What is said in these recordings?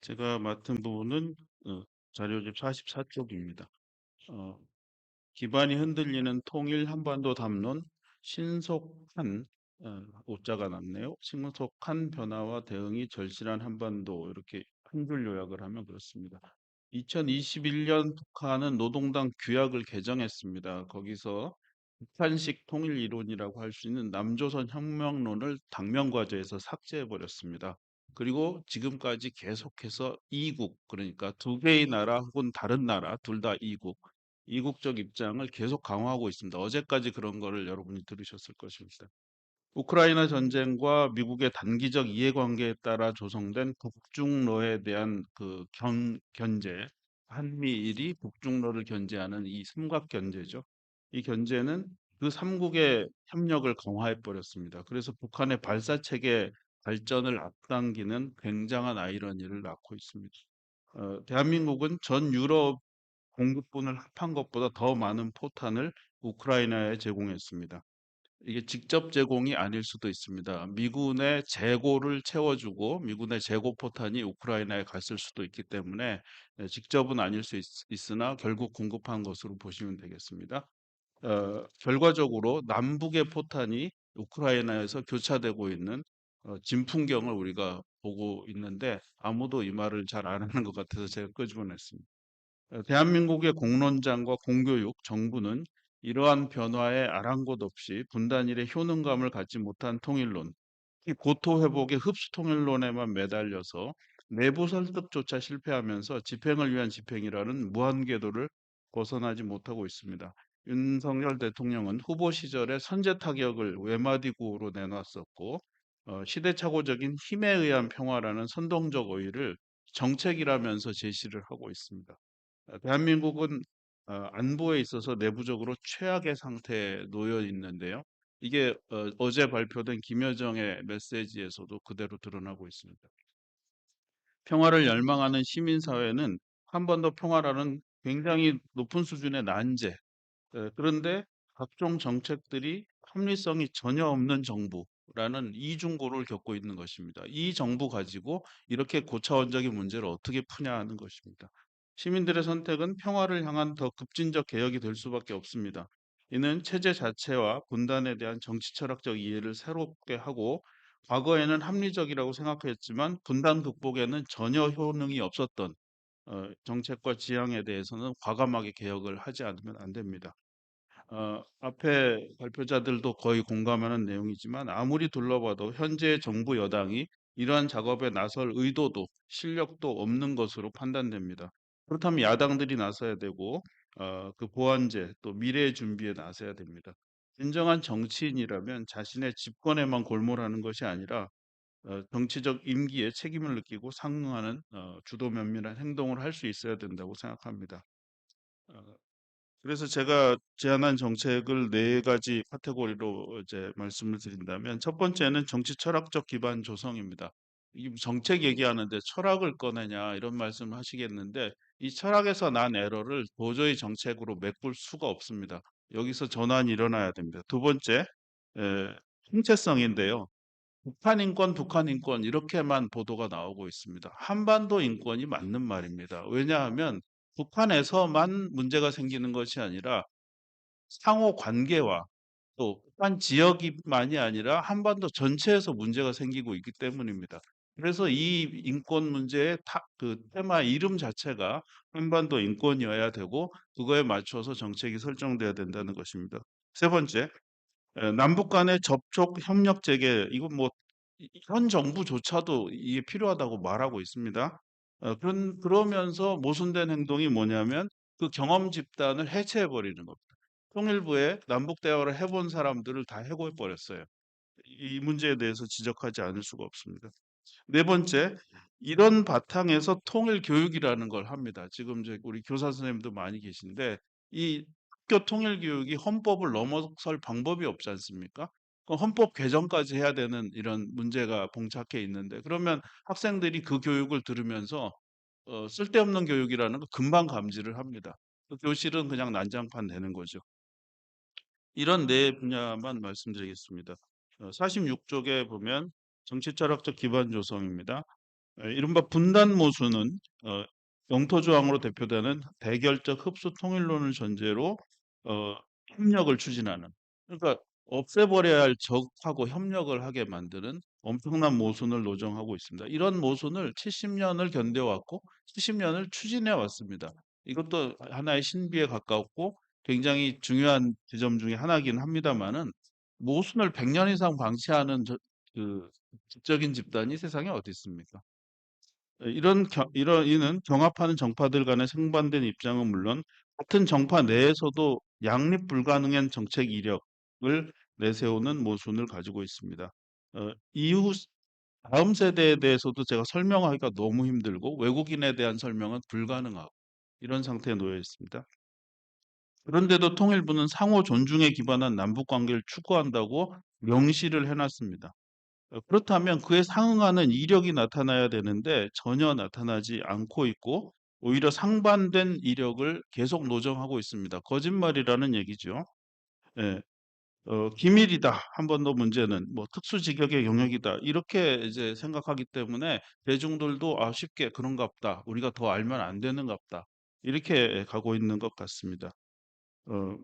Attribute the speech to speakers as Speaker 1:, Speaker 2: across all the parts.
Speaker 1: 제가 맡은 부분은 자료집 44쪽입니다. 어, 기반이 흔들리는 통일 한반도 담론, 신속한 오자가 남네요. 신속한 변화와 대응이 절실한 한반도 이렇게 한 줄 요약을 하면 그렇습니다. 2021년 북한은 노동당 규약을 개정했습니다. 거기서 북한식 통일 이론이라고 할 수 있는 남조선 혁명론을 당면과제에서 삭제해 버렸습니다. 그리고 지금까지 계속해서 이국, 그러니까 두 개의 나라 혹은 다른 나라 둘 다 이국적 입장을 계속 강화하고 있습니다. 어제까지 그런 거를 여러분이 들으셨을 것입니다. 우크라이나 전쟁과 미국의 단기적 이해관계에 따라 조성된 북중러에 대한 그 견제, 한미일이 북중러를 견제하는 이 삼각견제죠. 이 견제는 그 삼국의 협력을 강화해 버렸습니다. 그래서 북한의 발사체계 발전을 앞당기는 굉장한 아이러니를 낳고 있습니다. 대한민국은 전 유럽 공급분을 합한 것보다 더 많은 포탄을 우크라이나에 제공했습니다. 이게 직접 제공이 아닐 수도 있습니다. 미군의 재고를 채워주고 미군의 재고 포탄이 우크라이나에 갔을 수도 있기 때문에 직접은 아닐 수 있으나 결국 공급한 것으로 보시면 되겠습니다. 결과적으로 남북의 포탄이 우크라이나에서 교차되고 있는 진풍경을 우리가 보고 있는데 아무도 이 말을 잘 안 하는 것 같아서 제가 끄집어냈습니다. 대한민국의 공론장과 공교육, 정부는 이러한 변화에 아랑곳 없이 분단일의 효능감을 갖지 못한 통일론, 특히 고토 회복의 흡수 통일론에만 매달려서 내부 설득조차 실패하면서 집행을 위한 집행이라는 무한궤도를 벗어나지 못하고 있습니다. 윤석열 대통령은 후보 시절에 선제 타격을 외마디구로 내놨었고, 시대착오적인 힘에 의한 평화라는 선동적 어휘를 정책이라면서 제시를 하고 있습니다. 대한민국은 안보에 있어서 내부적으로 최악의 상태에 놓여 있는데요. 이게 어제 발표된 김여정의 메시지에서도 그대로 드러나고 있습니다. 평화를 열망하는 시민사회는 한 번 더 평화라는 굉장히 높은 수준의 난제, 그런데 각종 정책들이 합리성이 전혀 없는 정부라는 이중고를 겪고 있는 것입니다. 이 정부 가지고 이렇게 고차원적인 문제를 어떻게 푸냐 하는 것입니다. 시민들의 선택은 평화를 향한 더 급진적 개혁이 될 수밖에 없습니다. 이는 체제 자체와 분단에 대한 정치 철학적 이해를 새롭게 하고 과거에는 합리적이라고 생각했지만 분단 극복에는 전혀 효능이 없었던 정책과 지향에 대해서는 과감하게 개혁을 하지 않으면 안 됩니다. 앞에 발표자들도 거의 공감하는 내용이지만 아무리 둘러봐도 현재 정부 여당이 이러한 작업에 나설 의도도 실력도 없는 것으로 판단됩니다. 그렇다면 야당들이 나서야 되고 그 보완제 또 미래 준비에 나서야 됩니다. 진정한 정치인이라면 자신의 집권에만 골몰하는 것이 아니라 정치적 임기에 책임을 느끼고 상응하는 주도 면밀한 행동을 할 수 있어야 된다고 생각합니다. 어, 그래서 제가 제안한 정책을 네 가지 카테고리로 이제 말씀을 드린다면 첫 번째는 정치 철학적 기반 조성입니다. 이 정책 얘기하는데 철학을 꺼내냐 이런 말씀을 하시겠는데 이 철학에서 난 에러를 도저히 정책으로 메꿀 수가 없습니다. 여기서 전환이 일어나야 됩니다. 두 번째, 에, 통째성인데요. 북한 인권 이렇게만 보도가 나오고 있습니다. 한반도 인권이 맞는 말입니다. 왜냐하면 북한에서만 문제가 생기는 것이 아니라 상호 관계와 또 북한 지역만이 아니라 한반도 전체에서 문제가 생기고 있기 때문입니다. 그래서 이 인권 문제의 그 테마 이름 자체가 한반도 인권이어야 되고 그거에 맞춰서 정책이 설정돼야 된다는 것입니다. 세 번째, 남북 간의 접촉 협력 재개 이건 뭐 현 정부조차도 이게 필요하다고 말하고 있습니다. 그러면서 모순된 행동이 뭐냐면 그 경험 집단을 해체해 버리는 겁니다. 통일부에 남북 대화를 해본 사람들을 다 해고해 버렸어요. 이 문제에 대해서 지적하지 않을 수가 없습니다. 네 번째, 이런 바탕에서 통일 교육이라는 걸 합니다. 지금 이제 우리 교사 선생님도 많이 계신데 이 학교 통일 교육이 헌법을 넘어설 방법이 없지 않습니까? 그 헌법 개정까지 해야 되는 이런 문제가 봉착해 있는데 그러면 학생들이 그 교육을 들으면서 쓸데없는 교육이라는 거 금방 감지를 합니다. 그 교실은 그냥 난장판 되는 거죠. 이런 네 분야만 말씀드리겠습니다. 46쪽에 보면 정치 철학적 기반 조성입니다. 이른바 분단 모순은 영토 조항으로 대표되는 대결적 흡수 통일론을 전제로 어, 협력을 추진하는, 그러니까 없애버려야 할 적하고 협력을 하게 만드는 엄청난 모순을 노정하고 있습니다. 이런 모순을 70년을 견뎌왔고 70년을 추진해 왔습니다. 이것도 하나의 신비에 가깝고 굉장히 중요한 지점 중에 하나이긴 합니다만은, 모순을 100년 이상 방치하는 그 지적인 집단이 세상에 어디 있습니까? 이는 경합하는 정파들 간의 상반된 입장은 물론 같은 정파 내에서도 양립 불가능한 정책 이력을 내세우는 모순을 가지고 있습니다. 이후 다음 세대에 대해서도 제가 설명하기가 너무 힘들고 외국인에 대한 설명은 불가능하고 이런 상태에 놓여 있습니다. 그런데도 통일부는 상호 존중에 기반한 남북 관계를 추구한다고 명시를 해놨습니다. 그렇다면 그에 상응하는 이력이 나타나야 되는데 전혀 나타나지 않고 있고 오히려 상반된 이력을 계속 노정하고 있습니다. 거짓말이라는 얘기죠. 예. 기밀이다. 한 번 더 문제는 뭐 특수직역의 영역이다. 이렇게 이제 생각하기 때문에 대중들도 쉽게 그런갑다. 우리가 더 알면 안 되는갑다. 이렇게 가고 있는 것 같습니다. 어,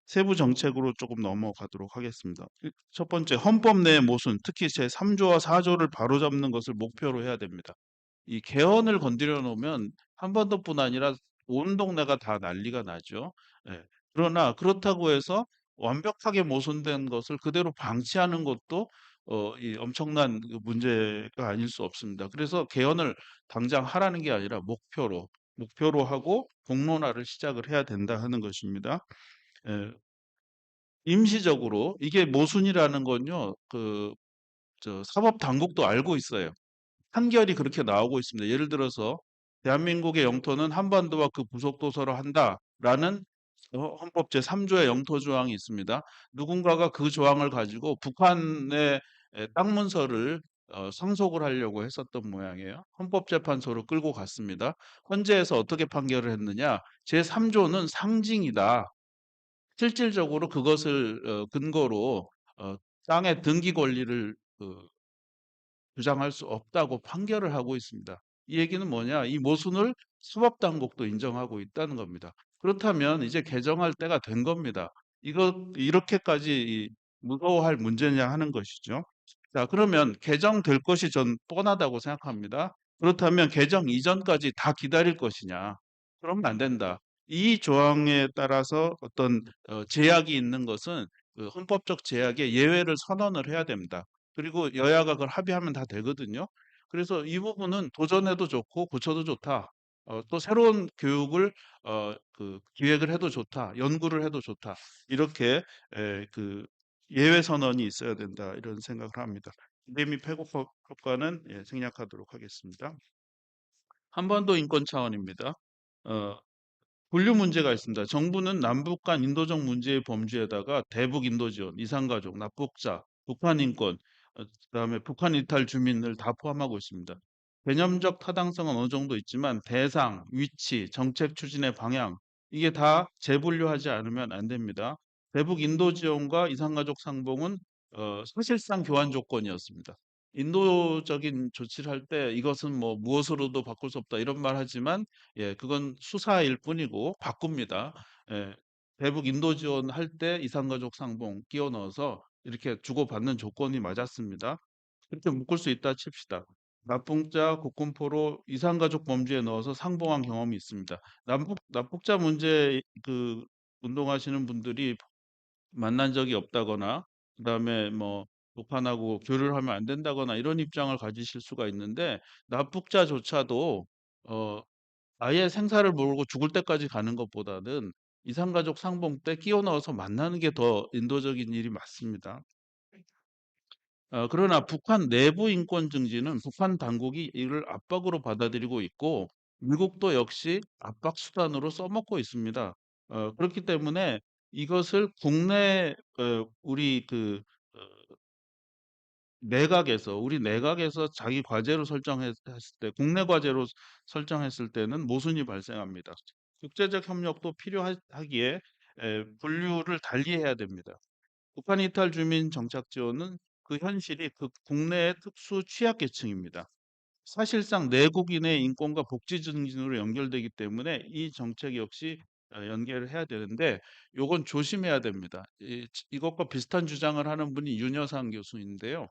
Speaker 1: 세부 정책으로 조금 넘어가도록 하겠습니다. 첫 번째, 헌법 내의 모순, 특히 제3조와 4조를 바로잡는 것을 목표로 해야 됩니다. 이 개헌을 건드려 놓으면 한반도뿐 아니라 온 동네가 다 난리가 나죠. 예. 그러나 그렇다고 해서 완벽하게 모순된 것을 그대로 방치하는 것도 이 엄청난 그 문제가 아닐 수 없습니다. 그래서 개헌을 당장 하라는 게 아니라 목표로 하고 공론화를 시작을 해야 된다 하는 것입니다. 예. 임시적으로 이게 모순이라는 건요. 사법 당국도 알고 있어요. 판결이 그렇게 나오고 있습니다. 예를 들어서 대한민국의 영토는 한반도와 그 부속 도서로 한다라는 헌법 제3조의 영토 조항이 있습니다. 누군가가 그 조항을 가지고 북한의 땅 문서를 상속을 하려고 했었던 모양이에요. 헌법재판소로 끌고 갔습니다. 헌재에서 어떻게 판결을 했느냐? 제3조는 상징이다. 실질적으로 그것을 근거로 땅의 등기 권리를 주장할 수 없다고 판결을 하고 있습니다. 이 얘기는 뭐냐? 이 모순을 수법당국도 인정하고 있다는 겁니다. 그렇다면 이제 개정할 때가 된 겁니다. 이거 이렇게까지 무서워할 문제냐 하는 것이죠. 자, 그러면 개정될 것이 전 뻔하다고 생각합니다. 그렇다면 개정 이전까지 다 기다릴 것이냐? 그러면 안 된다. 이 조항에 따라서 어떤 제약이 있는 것은 그 헌법적 제약에 예외를 선언을 해야 됩니다. 그리고 여야가 그걸 합의하면 다 되거든요. 그래서 이 부분은 도전해도 좋고 고쳐도 좋다. 또 새로운 교육을 기획을 해도 좋다. 연구를 해도 좋다. 이렇게 예외 선언이 있어야 된다. 이런 생각을 합니다. 기대 및 패국 효과는 생략하도록 하겠습니다. 한반도 인권 차원입니다. 어, 분류 문제가 있습니다. 정부는 남북 간 인도적 문제의 범주에다가 대북 인도 지원, 이산가족, 납북자, 북한 인권, 그다음에 북한 이탈 주민을 다 포함하고 있습니다. 개념적 타당성은 어느 정도 있지만 대상, 위치, 정책 추진의 방향 이게 다 재분류하지 않으면 안 됩니다. 대북 인도 지원과 이산가족 상봉은 사실상 교환 조건이었습니다. 인도적인 조치를 할 때 이것은 뭐 무엇으로도 바꿀 수 없다 이런 말 하지만 그건 수사일 뿐이고 바꿉니다. 예, 대북 인도 지원할 때 이산가족 상봉 끼워 넣어서 이렇게 주고받는 조건이 맞았습니다. 그렇게 묶을 수 있다 칩시다. 납북자 국군포로 이산가족 범주에 넣어서 상봉한 경험이 있습니다. 납북자 문제 운동하시는 분들이 만난 적이 없다거나 그다음에 뭐 북한하고 교류를 하면 안 된다거나 이런 입장을 가지실 수가 있는데 납북자조차도 어 아예 생사를 모르고 죽을 때까지 가는 것보다는 이산가족 상봉 때 끼워 넣어서 만나는 게 더 인도적인 일이 맞습니다. 그러나 북한 내부 인권 증진은 북한 당국이 이를 압박으로 받아들이고 있고 미국도 역시 압박 수단으로 써먹고 있습니다. 그렇기 때문에 이것을 국내 우리 어, 우리 내각에서 자기 과제로 설정했을 때 국내 과제로 설정했을 때는 모순이 발생합니다. 국제적 협력도 필요하기에 분류를 달리해야 됩니다. 북한 이탈 주민 정착 지원은 그 현실이 그 국내의 특수 취약계층입니다. 사실상 내국인의 인권과 복지 증진으로 연결되기 때문에 이 정책 역시 연계를 해야 되는데 요건 조심해야 됩니다. 이것과 비슷한 주장을 하는 분이 윤여상 교수인데요.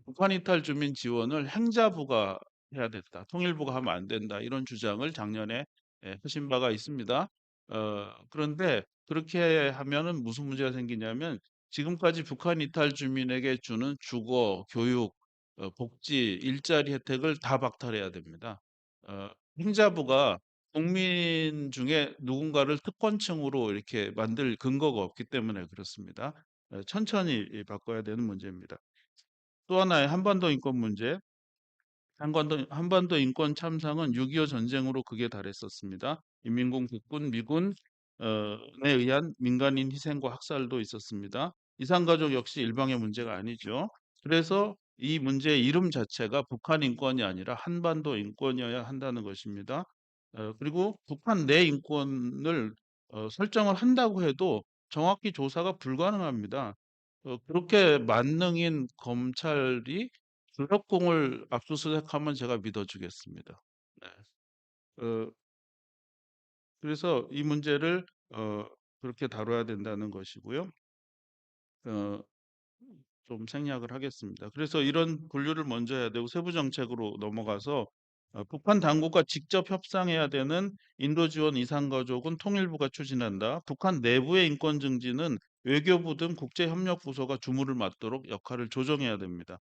Speaker 1: 북한 이탈 주민 지원을 행자부가 해야 됐다. 통일부가 하면 안 된다. 이런 주장을 작년에 하신 바가 있습니다. 그런데 그렇게 하면은 무슨 문제가 생기냐면 지금까지 북한 이탈 주민에게 주는 주거, 교육, 복지, 일자리 혜택을 다 박탈해야 됩니다. 어, 행자부가 국민 중에 누군가를 특권층으로 이렇게 만들 근거가 없기 때문에 그렇습니다. 천천히 바꿔야 되는 문제입니다. 또 하나의 한반도 인권 문제. 한반도 인권 참상은 6.25 전쟁으로 극에 달했었습니다. 인민군 국군, 미군에 의한 민간인 희생과 학살도 있었습니다. 이산가족 역시 일방의 문제가 아니죠. 그래서 이 문제의 이름 자체가 북한 인권이 아니라 한반도 인권이어야 한다는 것입니다. 그리고 북한 내 인권을 설정을 한다고 해도 정확히 조사가 불가능합니다. 그렇게 만능인 검찰이 주력공을 압수수색하면 제가 믿어주겠습니다. 네. 어, 그래서 이 문제를 그렇게 다뤄야 된다는 것이고요. 어, 좀 생략을 하겠습니다. 그래서 이런 분류를 먼저 해야 되고 세부 정책으로 넘어가서 북한 당국과 직접 협상해야 되는 인도 지원 이산가족은 통일부가 추진한다. 북한 내부의 인권 증진은 외교부 등 국제협력 부서가 주무를 맡도록 역할을 조정해야 됩니다.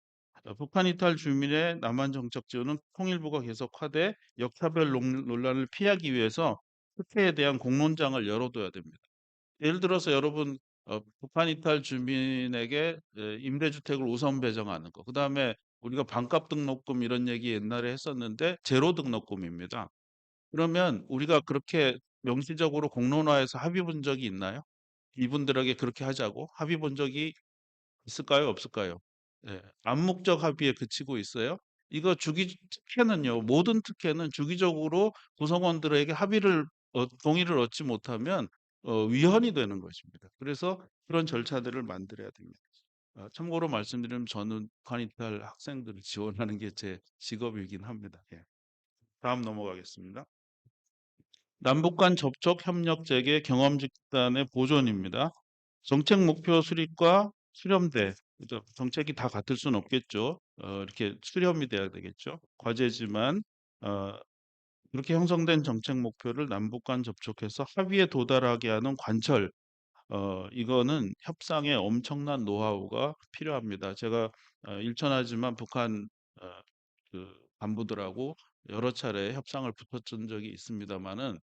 Speaker 1: 북한 이탈 주민의 남한 정착 지원은 통일부가 계속하되 역차별 논란을 피하기 위해서 특혜에 대한 공론장을 열어둬야 됩니다. 예를 들어서 여러분 북한 이탈 주민에게 임대주택을 우선 배정하는 거. 그다음에 우리가 반값 등록금 이런 얘기 옛날에 했었는데 제로 등록금입니다. 그러면 우리가 그렇게 명시적으로 공론화해서 합의 본 적이 있나요? 이분들에게 그렇게 하자고 합의 본 적이 있을까요? 없을까요? 예, 암묵적 합의에 그치고 있어요. 이거 특혜는요, 모든 특혜는 주기적으로 구성원들에게 동의를 얻지 못하면 위헌이 되는 것입니다. 그래서 그런 절차들을 만들어야 됩니다. 참고로 말씀드리면 저는 북한이탈 학생들을 지원하는 게 제 직업이긴 합니다. 예. 다음 넘어가겠습니다. 남북 간 접촉 협력 재개 경험 집단의 보존입니다. 정책 목표 수립과 수렴대, 그죠? 정책이 다 같을 수는 없겠죠. 이렇게 수렴이 돼야 되겠죠. 과제지만 어, 그렇게 형성된 정책 목표를 남북 간 접촉해서 합의에 도달하게 하는 관철, 이거는 협상에 엄청난 노하우가 필요합니다. 제가 일천하지만 북한 어, 그 간부들하고 여러 차례 협상을 붙었던 적이 있습니다만은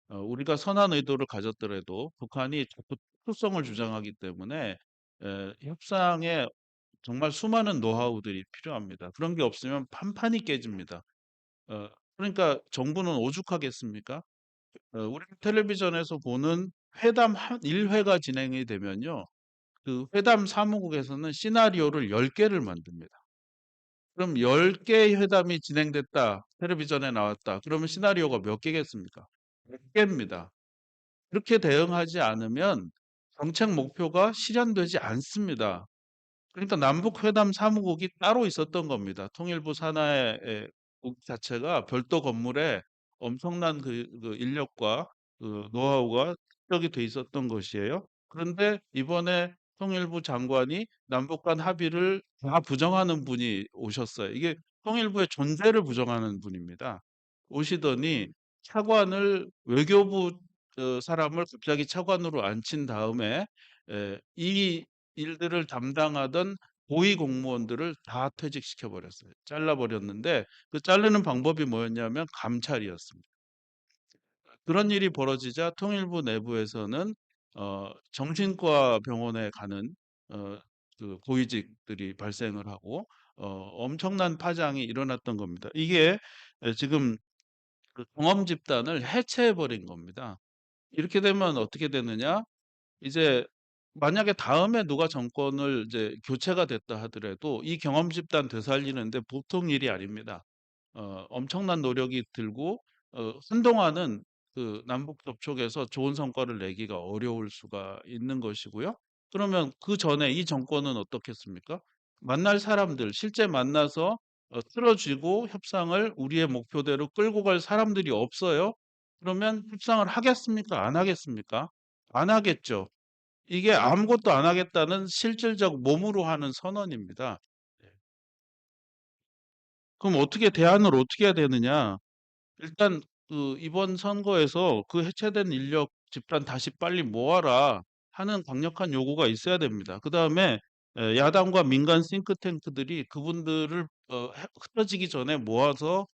Speaker 1: 우리가 선한 의도를 가졌더라도 북한이 자꾸 특수성을 주장하기 때문에 협상에 정말 수많은 노하우들이 필요합니다. 그런 게 없으면 판판이 깨집니다. 어, 그러니까 정부는 오죽하겠습니까? 우리 텔레비전에서 보는 회담 1회가 진행이 되면요. 그 회담 사무국에서는 시나리오를 10개를 만듭니다. 그럼 10개의 회담이 진행됐다. 텔레비전에 나왔다. 그러면 시나리오가 몇 개겠습니까? 100개입니다. 그렇게 대응하지 않으면 정책 목표가 실현되지 않습니다. 그러니까 남북 회담 사무국이 따로 있었던 겁니다. 통일부 산하의 국 자체가 별도 건물에 엄청난 그 인력과 그 노하우가 축적이 돼 있었던 것이에요. 그런데 이번에 통일부 장관이 남북 간 합의를 다 부정하는 분이 오셨어요. 이게 통일부의 존재를 부정하는 분입니다. 오시더니 차관을 외교부 사람을 갑자기 차관으로 앉힌 다음에 이 일들을 담당하던 고위 공무원들을 다 퇴직시켜 버렸어요. 잘라 버렸는데 그 자르는 방법이 뭐였냐면 감찰이었습니다. 그런 일이 벌어지자 통일부 내부에서는 정신과 병원에 가는 어, 그 고위직들이 발생을 하고 엄청난 파장이 일어났던 겁니다. 이게 지금 그 경험 집단을 해체해 버린 겁니다. 이렇게 되면 어떻게 되느냐? 이제 만약에 다음에 누가 정권을 이제 교체가 됐다 하더라도 이 경험 집단 되살리는데 보통 일이 아닙니다. 엄청난 노력이 들고 한동안은 그 남북 접촉에서 좋은 성과를 내기가 어려울 수가 있는 것이고요. 그러면 그 전에 이 정권은 어떻겠습니까? 만날 사람들 실제 만나서 틀어쥐고 협상을 우리의 목표대로 끌고 갈 사람들이 없어요. 그러면 협상을 하겠습니까? 안 하겠습니까? 안 하겠죠. 이게 아무것도 안 하겠다는 실질적 몸으로 하는 선언입니다. 예. 그럼 어떻게 대안을 어떻게 해야 되느냐? 일단 그 이번 선거에서 그 해체된 인력 집단 다시 빨리 모아라 하는 강력한 요구가 있어야 됩니다. 그다음에 야당과 민간 싱크탱크들이 그분들을 흩어지기 전에 모아서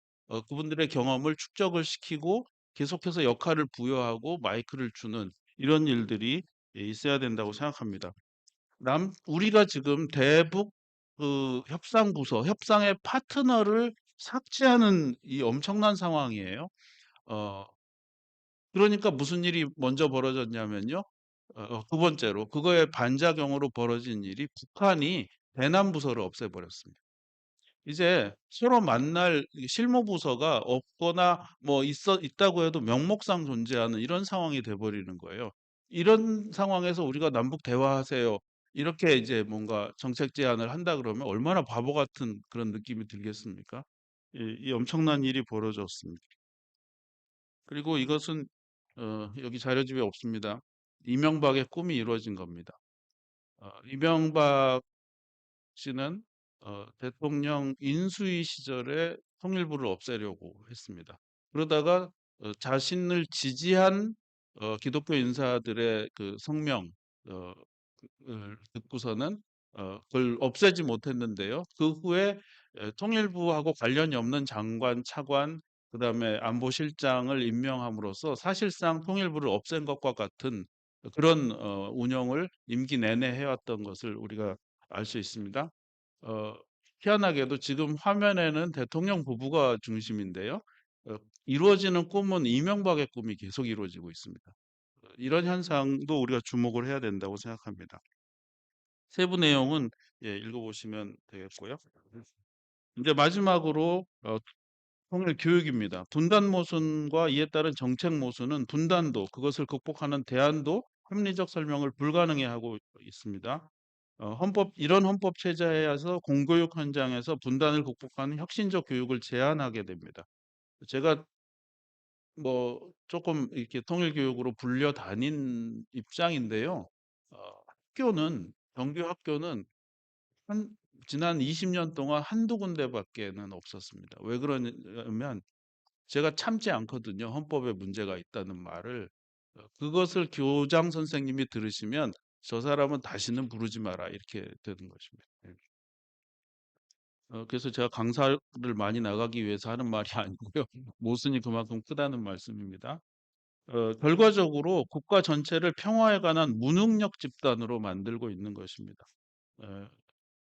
Speaker 1: 그분들의 경험을 축적을 시키고 계속해서 역할을 부여하고 마이크를 주는 이런 일들이 있어야 된다고 생각합니다. 우리가 지금 대북 그 협상 부서, 협상의 파트너를 삭제하는 이 엄청난 상황이에요. 어, 그러니까 무슨 일이 먼저 벌어졌냐면요. 두 번째로 그거의 반작용으로 벌어진 일이 북한이 대남 부서를 없애버렸습니다. 이제 서로 만날 이 실무 부서가 없거나 뭐 있다고 해도 명목상 존재하는 이런 상황이 돼버리는 거예요. 이런 상황에서 우리가 남북 대화하세요. 이렇게 이제 뭔가 정책 제안을 한다 그러면 얼마나 바보 같은 그런 느낌이 들겠습니까? 이 엄청난 일이 벌어졌습니다. 그리고 이것은 여기 자료집에 없습니다. 이명박의 꿈이 이루어진 겁니다. 이명박 씨는 대통령 인수위 시절에 통일부를 없애려고 했습니다. 그러다가 자신을 지지한 기독교 인사들의 그 성명 어, 을 듣고서는 그걸 없애지 못했는데요. 그 후에 통일부하고 관련이 없는 장관, 차관, 그다음에 안보실장을 임명함으로써 사실상 통일부를 없앤 것과 같은 그런 운영을 임기 내내 해왔던 것을 우리가 알 수 있습니다. 어, 희한하게도 지금 화면에는 대통령 부부가 중심인데요. 어, 이루어지는 꿈은 이명박의 꿈이 계속 이루어지고 있습니다. 이런 현상도 우리가 주목을 해야 된다고 생각합니다. 세부 내용은 읽어보시면 되겠고요. 이제 마지막으로 통일 교육입니다. 분단 모순과 이에 따른 정책 모순은 분단도 그것을 극복하는 대안도 합리적 설명을 불가능해 하고 있습니다. 이런 헌법 체제에서 공교육 현장에서 분단을 극복하는 혁신적 교육을 제안하게 됩니다. 제가 뭐 조금 이렇게 통일 교육으로 불려 다닌 입장인데요. 학교는 정규 학교는 한 지난 20년 동안 한두 군데밖에는 없었습니다. 왜 그러냐면 제가 참지 않거든요. 헌법에 문제가 있다는 말을. 그것을 교장 선생님이 들으시면 저 사람은 다시는 부르지 마라 이렇게 되는 것입니다. 예. 그래서 제가 강사를 많이 나가기 위해서 하는 말이 아니고요. 모순이 그만큼 크다는 말씀입니다. 결과적으로 국가 전체를 평화에 관한 무능력 집단으로 만들고 있는 것입니다. 에,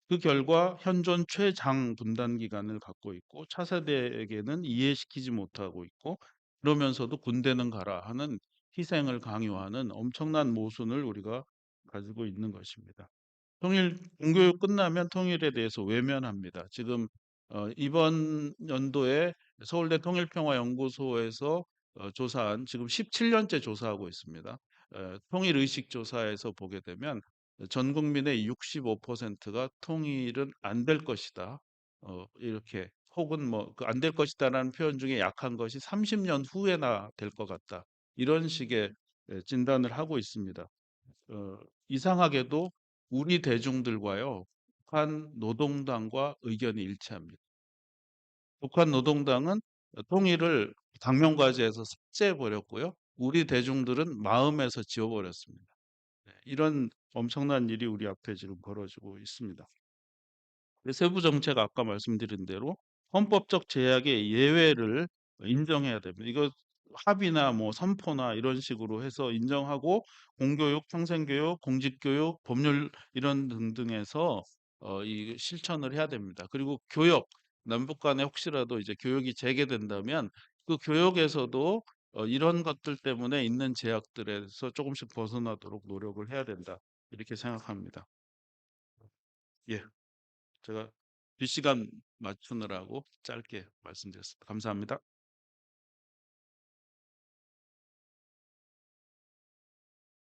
Speaker 1: 그 결과 현존 최장 분단 기간을 갖고 있고 차세대에게는 이해시키지 못하고 있고 그러면서도 군대는 가라 하는 희생을 강요하는 엄청난 모순을 우리가 가지고 있는 것입니다. 공교육 끝나면 통일에 대해서 외면합니다. 지금 이번 연도에 서울대 통일평화연구소에서 조사한 지금 17년째 조사하고 있습니다. 통일의식 조사에서 보게 되면 전 국민의 65%가 통일은 안 될 것이다. 이렇게 혹은 뭐 안 될 것이다라는 표현 중에 약한 것이 30년 후에나 될 것 같다. 이런 식의 진단을 하고 있습니다. 어, 이상하게도 우리 대중들과요, 북한 노동당과 의견이 일치합니다. 북한 노동당은 통일을 당면과제에서 삭제해 버렸고요. 우리 대중들은 마음에서 지워버렸습니다. 네, 이런 엄청난 일이 우리 앞에 지금 벌어지고 있습니다. 세부 정책 아까 말씀드린 대로 헌법적 제약의 예외를 인정해야 됩니다. 이거 합의나 뭐 선포나 이런 식으로 해서 인정하고 공교육, 평생교육, 공직교육, 법률 이런 등등에서 이 실천을 해야 됩니다. 그리고 교역, 남북 간에 혹시라도 이제 교역이 재개된다면 그 교역에서도 이런 것들 때문에 있는 제약들에서 조금씩 벗어나도록 노력을 해야 된다. 이렇게 생각합니다. 예. 제가 뒷시간 맞추느라고 짧게 말씀드렸습니다. 감사합니다.